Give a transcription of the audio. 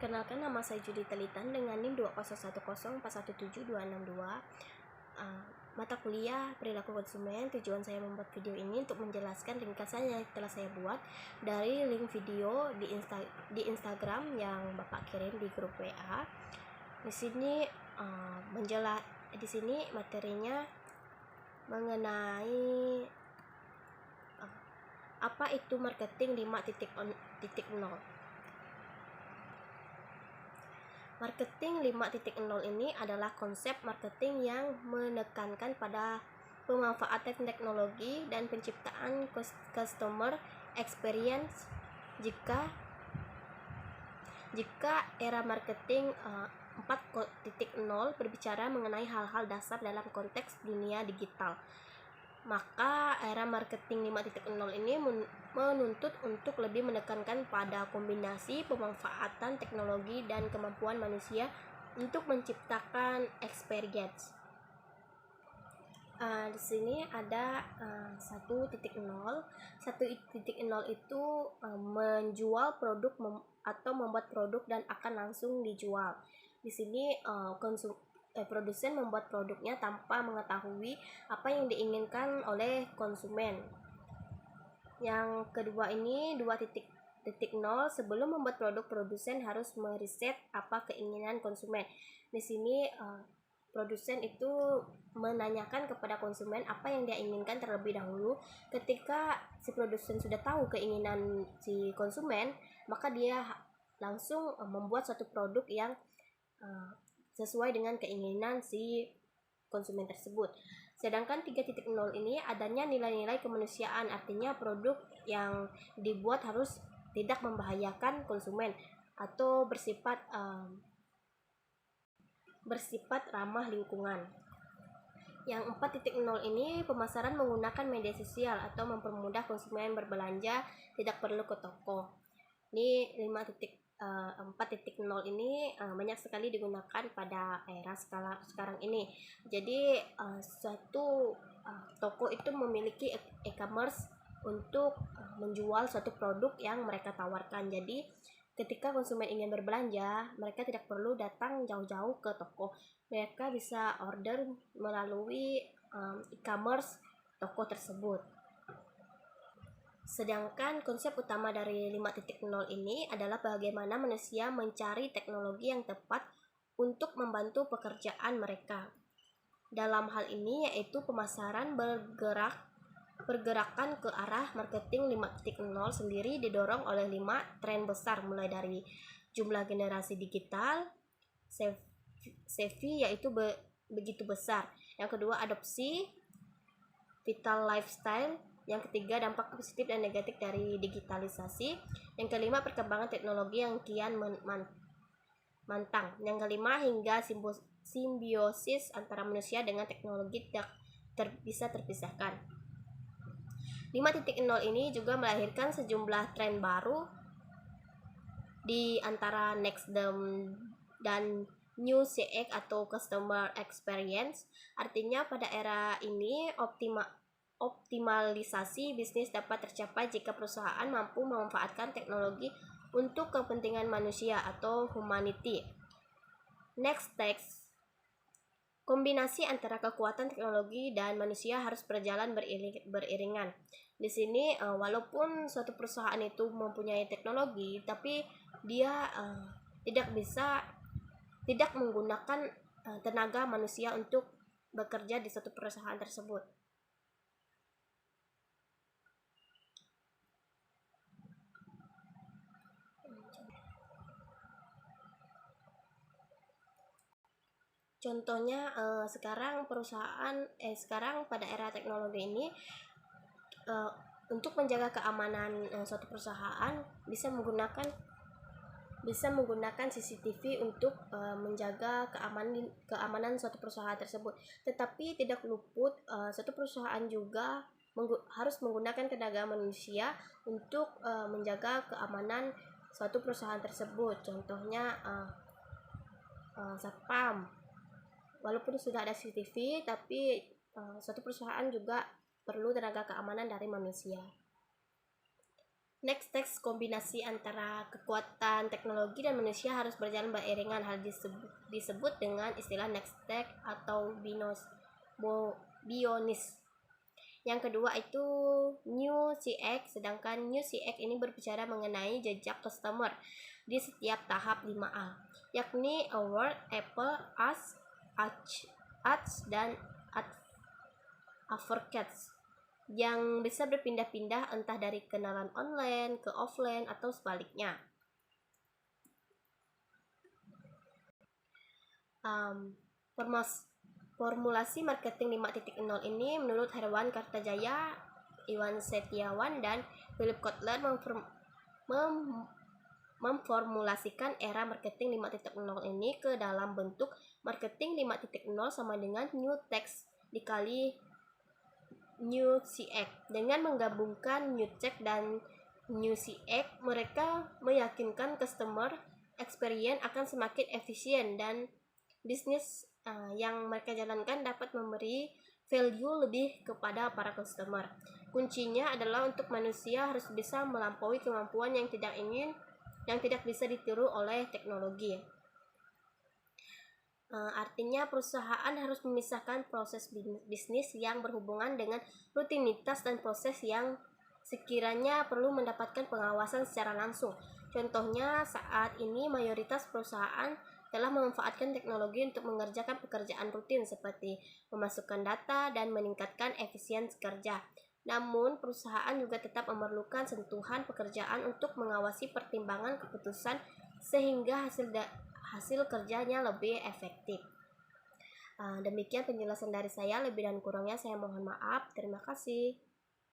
Perkenalkan, nama saya Judi Telitan dengan NIM 20104172262. Mata kuliah perilaku konsumen. Tujuan saya membuat video ini untuk menjelaskan ringkasan yang telah saya buat dari link video di Instagram yang Bapak kirim di grup WA. Di sini di sini materinya mengenai apa itu marketing 5.0. Marketing 5.0 ini adalah konsep marketing yang menekankan pada pemanfaatan teknologi dan penciptaan customer experience. Jika era marketing 4.0 berbicara mengenai hal-hal dasar dalam konteks dunia digital, maka era marketing 5.0 ini menuntut untuk lebih menekankan pada kombinasi pemanfaatan teknologi dan kemampuan manusia untuk menciptakan experience. Di sini ada 1.0. 1.0 itu menjual produk atau membuat produk dan akan langsung dijual. Di sini produsen membuat produknya tanpa mengetahui apa yang diinginkan oleh konsumen. Yang kedua ini 2.0. Sebelum membuat produk, produsen harus meriset apa keinginan konsumen. Di sini produsen itu menanyakan kepada konsumen apa yang dia inginkan terlebih dahulu. Ketika si produsen sudah tahu keinginan si konsumen, maka dia langsung membuat suatu produk yang sesuai dengan keinginan si konsumen tersebut. Sedangkan 3.0 ini adanya nilai-nilai kemanusiaan, artinya produk yang dibuat harus tidak membahayakan konsumen atau bersifat ramah lingkungan. Yang 4.0 ini pemasaran menggunakan media sosial atau mempermudah konsumen berbelanja, tidak perlu ke toko. Ini 4.0 ini banyak sekali digunakan pada era sekarang ini. Jadi suatu toko itu memiliki e-commerce untuk menjual suatu produk yang mereka tawarkan. Jadi ketika konsumen ingin berbelanja, mereka tidak perlu datang jauh-jauh ke toko. Mereka bisa order melalui e-commerce toko tersebut. Sedangkan konsep utama dari 5.0 ini adalah bagaimana manusia mencari teknologi yang tepat untuk membantu pekerjaan mereka. Dalam hal ini yaitu pemasaran pergerakan ke arah marketing 5.0 sendiri didorong oleh 5 tren besar, mulai dari jumlah generasi digital, savvy yaitu begitu besar. Yang kedua, adopsi, vital lifestyle. Yang ketiga, dampak positif dan negatif dari digitalisasi. Yang kelima, perkembangan teknologi yang kian mantang. Yang kelima, hingga simbiosis antara manusia dengan teknologi tidak bisa terpisahkan. 5.0 ini juga melahirkan sejumlah tren baru, di antara next dan new CX atau customer experience. Artinya pada era ini optimalisasi bisnis dapat tercapai jika perusahaan mampu memanfaatkan teknologi untuk kepentingan manusia atau humanity. Next text. Kombinasi antara kekuatan teknologi dan manusia harus berjalan beriringan. Di sini walaupun suatu perusahaan itu mempunyai teknologi, tapi dia tidak menggunakan tenaga manusia untuk bekerja di suatu perusahaan tersebut. Contohnya sekarang pada era teknologi ini untuk menjaga keamanan suatu perusahaan bisa menggunakan CCTV untuk menjaga keamanan suatu perusahaan tersebut. Tetapi tidak luput suatu perusahaan juga harus menggunakan tenaga manusia untuk menjaga keamanan suatu perusahaan tersebut. Contohnya satpam. Walaupun sudah ada CCTV, tapi suatu perusahaan juga perlu tenaga keamanan dari manusia. Next text kombinasi antara kekuatan teknologi dan manusia harus berjalan beriringan. Hal disebut dengan istilah next text atau bionis. Yang kedua itu New CX, sedangkan New CX ini berbicara mengenai jejak customer di setiap tahap 5A, yakni Award, Apple, Ads, dan Advocates, yang bisa berpindah-pindah entah dari kenalan online ke offline atau sebaliknya. Formulasi marketing 5.0 ini menurut Herwan Kartajaya, Iwan Setiawan, dan Philip Kotler memformulasikan era marketing 5.0 ini ke dalam bentuk marketing 5.0 sama dengan new text dikali new CX. Dengan menggabungkan new text dan new CX, mereka meyakinkan customer experience akan semakin efisien dan bisnis yang mereka jalankan dapat memberi value lebih kepada para customer. Kuncinya adalah untuk manusia harus bisa melampaui kemampuan yang tidak bisa ditiru oleh teknologi. Artinya perusahaan harus memisahkan proses bisnis yang berhubungan dengan rutinitas dan proses yang sekiranya perlu mendapatkan pengawasan secara langsung. Contohnya, saat ini mayoritas perusahaan telah memanfaatkan teknologi untuk mengerjakan pekerjaan rutin seperti memasukkan data dan meningkatkan efisiensi kerja. Namun, perusahaan juga tetap memerlukan sentuhan pekerjaan untuk mengawasi pertimbangan keputusan sehingga hasil kerjanya lebih efektif. Demikian penjelasan dari saya, lebih dan kurangnya saya mohon maaf. Terima kasih.